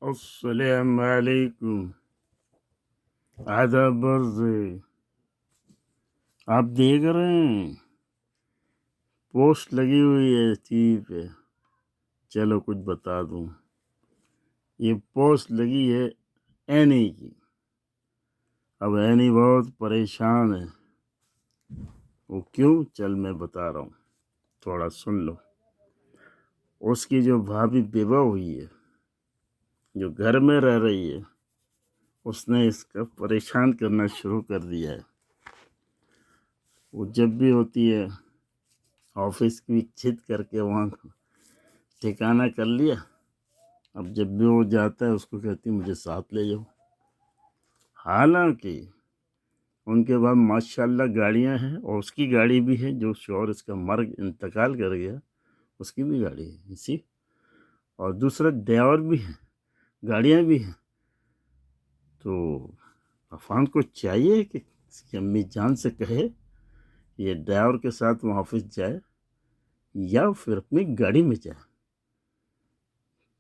السلام علیکم، آداب عرض ہے۔ آپ دیکھ رہے ہیں پوسٹ لگی ہوئی ہے ٹی وی پہ، چلو کچھ بتا دوں۔ یہ پوسٹ لگی ہے اینی کی۔ اب اینی بہت پریشان ہے۔ وہ کیوں؟ چل میں بتا رہا ہوں، تھوڑا سن لو۔ اس کی جو بھابھی بیوہ ہوئی ہے، جو گھر میں رہ رہی ہے، اس نے اس کا پریشان کرنا شروع کر دیا ہے۔ وہ جب بھی ہوتی ہے آفس کی چھت کر کے وہاں ٹھکانہ کر لیا، اب جب بھی وہ جاتا ہے اس کو کہتی مجھے ساتھ لے جاؤ۔ حالانکہ ان کے بعد ماشاءاللہ گاڑیاں ہیں، اور اس کی گاڑی بھی ہے، جو شوہر اس کا انتقال کر گیا اس کی بھی گاڑی ہے اسی، اور دوسرا ڈرائیور بھی ہے، گاڑیاں بھی ہیں۔ تو عفان کو چاہیے کہ اس کی امی جان سے کہے یہ ڈرائیور کے ساتھ وہ آفس جائے یا پھر اپنی گاڑی میں جائے۔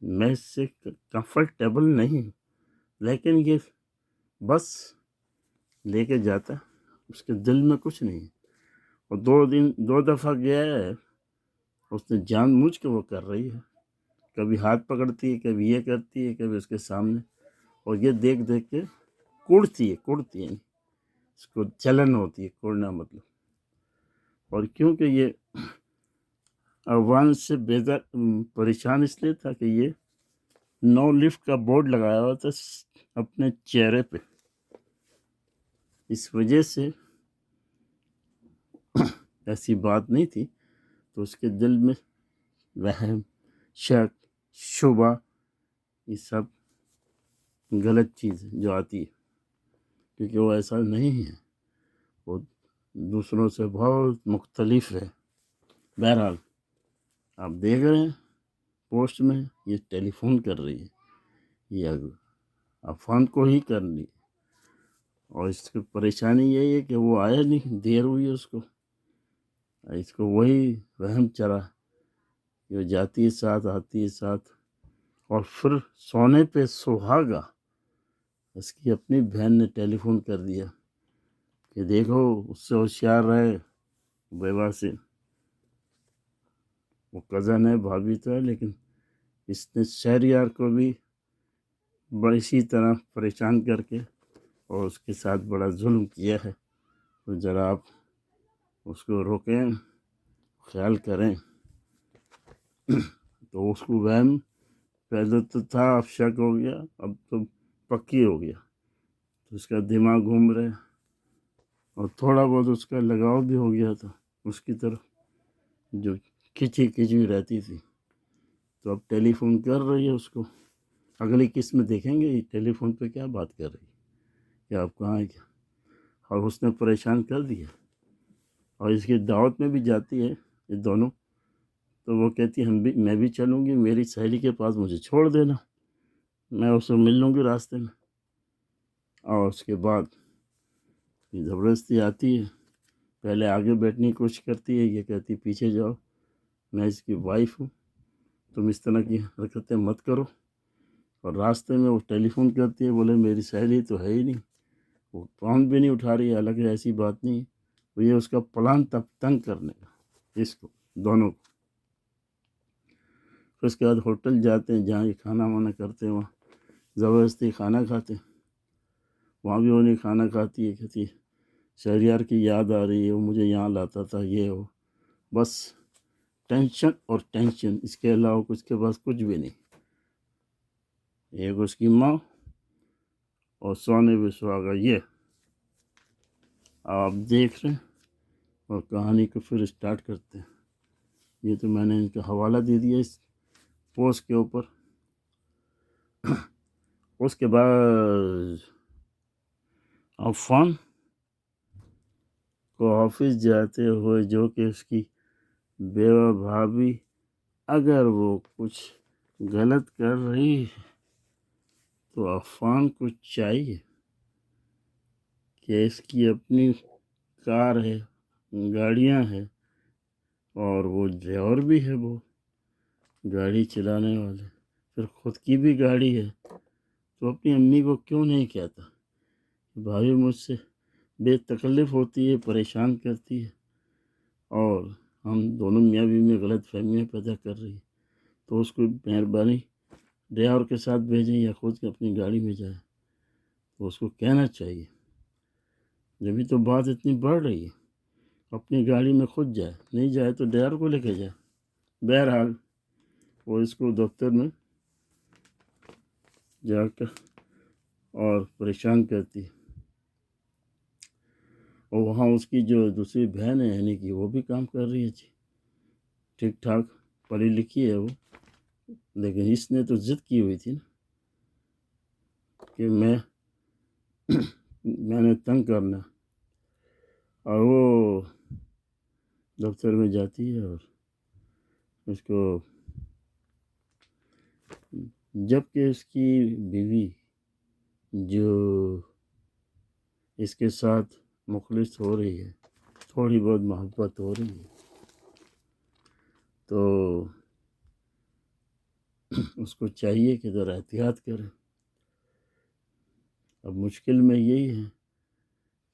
میں اس سے کمفرٹیبل نہیں ہوں، لیکن یہ بس لے کے جاتا ہے، اس کے دل میں کچھ نہیں ہے۔ اور دو دفعہ گیا ہے، اس نے جان بوجھ کے وہ کر رہی ہے، کبھی ہاتھ پکڑتی ہے، کبھی یہ کرتی ہے، کبھی اس کے سامنے، اور یہ دیکھ دیکھ کے کوڑتی ہے اس کو جلن ہوتی ہے، کوڑنا مطلب۔ اور کیونکہ یہ عوام سے بیدار پریشان اس لیے تھا کہ یہ نو لفٹ کا بورڈ لگایا ہوا تھا اپنے چہرے پہ، اس وجہ سے ایسی بات نہیں تھی، تو اس کے دل میں وہم، شک، شبہ، یہ سب غلط چیز جو آتی ہے، کیونکہ وہ ایسا نہیں ہے، وہ دوسروں سے بہت مختلف ہے۔ بہرحال آپ دیکھ رہے ہیں پوسٹ میں یہ ٹیلی فون کر رہی ہے، یہ عفان کو ہی کرنی، اور اس کی پریشانی یہی ہے کہ وہ آیا نہیں، دیر ہوئی ہے اس کو وہی وہم چلا کہ وہ جاتی ہے ساتھ، آتی ہے ساتھ، اور پھر سونے پہ سہاگا اس کی اپنی بہن نے ٹیلی فون کر دیا کہ دیکھو اس سے ہوشیار رہے، بیوہ سے۔ وہ کزن ہے، بھابھی تو ہے، لیکن اس نے شہریار کو بھی اسی طرح پریشان کر کے اور اس کے ساتھ بڑا ظلم کیا ہے۔ تو ذرا آپ اس کو روکیں، خیال کریں۔ تو اس کو وہم پہلے تو تھا، اب شک ہو گیا، اب تو پکی ہو گیا، تو اس کا دماغ گھوم رہا ہے، اور تھوڑا بہت اس کا لگاؤ بھی ہو گیا تھا اس کی طرف، جو کھچی رہتی تھی۔ تو اب ٹیلی فون کر رہی ہے اس کو، اگلی قسط میں دیکھیں گے یہ ٹیلی فون پہ کیا بات کر رہی ہے، کہ آپ کہاں ہیں کیا، اور اس نے پریشان کر دیا۔ اور اس کی دعوت میں بھی جاتی ہے یہ دونوں، تو وہ کہتی میں بھی چلوں گی، میری سہیلی کے پاس مجھے چھوڑ دینا، میں اسے مل لوں گی راستے میں۔ اور اس کے بعد یہ زبردستی آتی ہے، پہلے آگے بیٹھنے کی کوشش کرتی ہے، یہ کہتی پیچھے جاؤ، میں اس کی وائف ہوں، تم اس طرح کی حرکتیں مت کرو۔ اور راستے میں وہ ٹیلی فون کرتی ہے، بولے میری سہیلی تو ہے ہی نہیں، وہ فون بھی نہیں اٹھا رہی ہے، حالانکہ ایسی بات نہیں ہے، وہ یہ اس کا پلان تب تنگ کرنے کا اس کو، دونوں کو۔ پھر اس کے بعد ہوٹل جاتے ہیں جہاں یہ کھانا وانا کرتے ہیں، وہاں زبردستی کھانا کھاتے ہیں، وہاں بھی وہ نہیں کھانا کھاتی ہے، کہتی شہریار کی یاد آ رہی ہے، وہ مجھے یہاں لاتا تھا، یہ ہو، بس ٹینشن اور ٹینشن، اس کے علاوہ اس کے پاس کچھ بھی نہیں۔ ایک اس کی ماں اور سونے پہ سہاگا، یہ آپ دیکھ رہے ہیں، اور کہانی کو پھر اسٹارٹ کرتے ہیں۔ یہ تو میں نے ان کا حوالہ دے دیا اس پوسٹ کے اوپر۔ اس کے بعد عفان کو آفس جاتے ہوئے، جو کہ اس کی بیوہ بھابھی اگر وہ کچھ غلط کر رہی ہے، تو عفان کو چاہیے کہ اس کی اپنی کار ہے، گاڑیاں ہیں، اور وہ ڈرائیور بھی ہے، وہ گاڑی چلانے والے، پھر خود کی بھی گاڑی ہے، تو اپنی امی کو کیوں نہیں کہتا کہ بھابھی مجھ سے بے تکلف ہوتی ہے، پریشان کرتی ہے، اور ہم دونوں میاں بیوی میں غلط فہمیاں پیدا کر رہی ہے، تو اس کو مہربانی ڈرائیور کے ساتھ بھیجیں یا خود اپنی گاڑی میں جائے۔ تو اس کو کہنا چاہیے، جبھی تو بات اتنی بڑھ رہی ہے، اپنی گاڑی میں خود جائے، نہیں جائے تو ڈرائیور کو لے کے جائے۔ بہرحال وہ اس کو دفتر میں جا کر اور پریشان کرتی ہے، اور وہاں اس کی جو دوسری بہن ہے یعنی کہ وہ بھی کام کر رہی ہے، جی ٹھیک ٹھاک پڑھی لکھی ہے وہ، لیکن اس نے تو ضد کی ہوئی تھی نا کہ میں نے تنگ کرنا، اور وہ دفتر میں جاتی ہے اور اس کو، جب کہ اس کی بیوی جو اس کے ساتھ مخلص ہو رہی ہے، تھوڑی بہت محبت ہو رہی ہے، تو اس کو چاہیے کہ ذرا احتیاط کرے۔ اب مشکل میں یہی ہے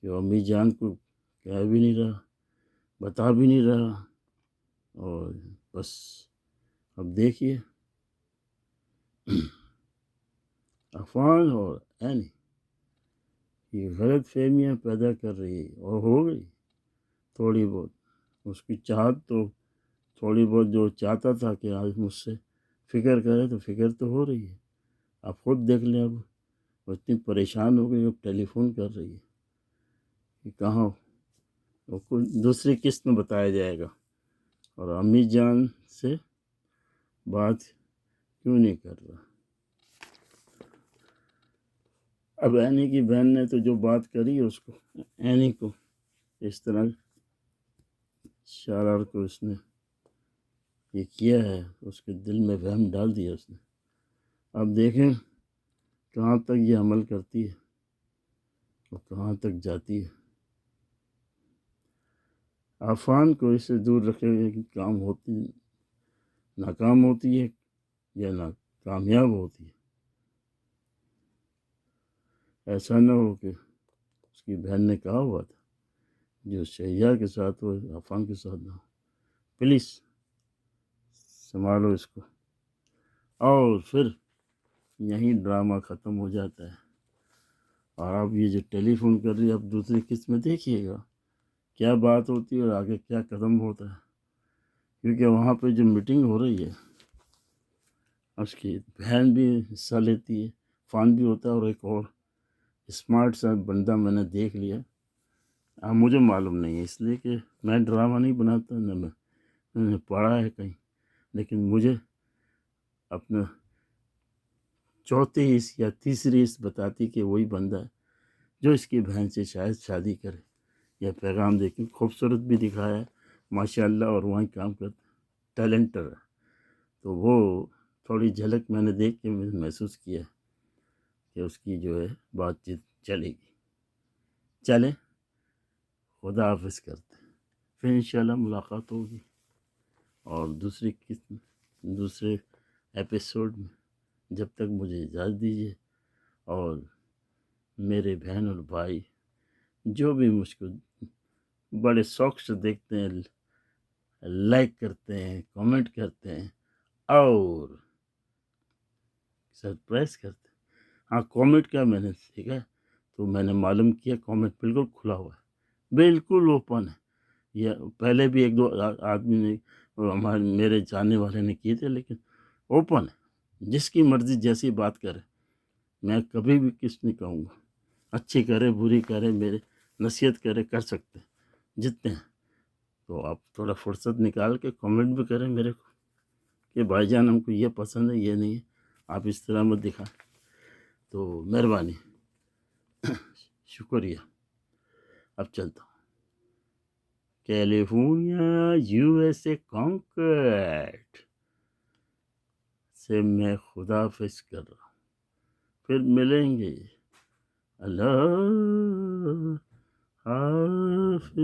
کہ امی جان کو کہہ بھی نہیں رہا، بتا بھی نہیں رہا، اور بس اب دیکھیے عفان اور اینی یہ غلط فہمیاں پیدا کر رہی ہے، اور ہو گئی تھوڑی بہت۔ اس کی چاہت تو تھوڑی بہت جو چاہتا تھا کہ آج مجھ سے فکر کرے، تو فکر تو ہو رہی ہے۔ آپ خود دیکھ لیں، اب وہ اتنی پریشان ہو گئی، اب ٹیلی فون کر رہی ہے کہ کہاں وہ کوئی دوسری قسط میں بتایا جائے گا، اور امی جان سے بات کیوں نہیں کر رہا۔ اب اینی کی بہن نے تو جو بات کری اس کو، اینی کو اس طرح شرار کو اس نے یہ کیا ہے، اس کے دل میں وہم ڈال دیا اس نے۔ اب دیکھیں کہاں تک یہ عمل کرتی ہے اور کہاں تک جاتی ہے۔ عفان کو اس سے دور رکھے گا کہ کام ہوتی ناکام ہوتی ہے یا کامیاب ہوتی ہے۔ ایسا نہ ہو کہ اس کی بہن نے کہا ہوا تھا جو شہریار کے ساتھ ہو عفان کے ساتھ نہ ہو۔ پلیز سنبھالو اس کو۔ اور پھر یہیں ڈرامہ ختم ہو جاتا ہے، اور اب یہ جو ٹیلی فون کر رہی ہے، اب دوسری قسط میں دیکھیے گا کیا بات ہوتی ہے اور آگے کیا قدم ہوتا ہے، کیونکہ وہاں پہ جو میٹنگ ہو رہی ہے اس کی بہن بھی حصہ لیتی ہے، فان بھی ہوتا ہے، اور ایک اور اسمارٹ سا بندہ میں نے دیکھ لیا، مجھے معلوم نہیں ہے اس لیے کہ میں ڈرامہ نہیں بناتا، نہ میں نے پڑھا ہے کہیں، لیکن مجھے اپنا چوتھی حص یا تیسری حص بتاتی کہ وہی بندہ ہے جو اس کی بہن سے شاید شادی کرے یا پیغام دے کے، خوبصورت بھی دکھایا ہے ماشاء اللہ، اور وہیں کام کرتا ٹیلنٹر ہے، تو وہ تھوڑی جھلک میں نے دیکھ کے محسوس کیا کہ اس کی جو ہے بات چیت چلے گی۔ چلیں خدا حافظ کرتے ہیں، پھر انشاءاللہ ملاقات ہوگی، اور دوسرے ایپیسوڈ میں۔ جب تک مجھے اجازت دیجیے، اور میرے بہن اور بھائی جو بھی مجھ کو بڑے شوق سے دیکھتے ہیں، لائک کرتے ہیں، کامنٹ کرتے ہیں، اور سرپرائز کرتے ہیں۔ ہاں، کامنٹ کا میں نے سیکھا، تو میں نے معلوم کیا کامنٹ بالکل کھلا ہوا ہے، بالکل اوپن ہے۔ یہ پہلے بھی ایک دو آدمی نے میرے جاننے والے نے کیے تھے، لیکن اوپن ہے، جس کی مرضی جیسی بات کرے، میں کبھی بھی کس نہیں کہوں گا، اچھی کرے بری کرے، میرے نصیحت کرے، کر سکتے ہیں جتنے ہیں۔ تو آپ تھوڑا فرصت نکال کے کامنٹ بھی کریں میرے کو کہ بھائی جان ہم کو یہ پسند ہے، یہ نہیں ہے، آپ اس طرح مت دکھائیں، تو مہربانی، شکریہ۔ اب چلتا ہوں، کیلیفورنیا USA کانکرڈ سے میں خدا حافظ کر رہا ہوں، پھر ملیں گے، اللہ حافظ۔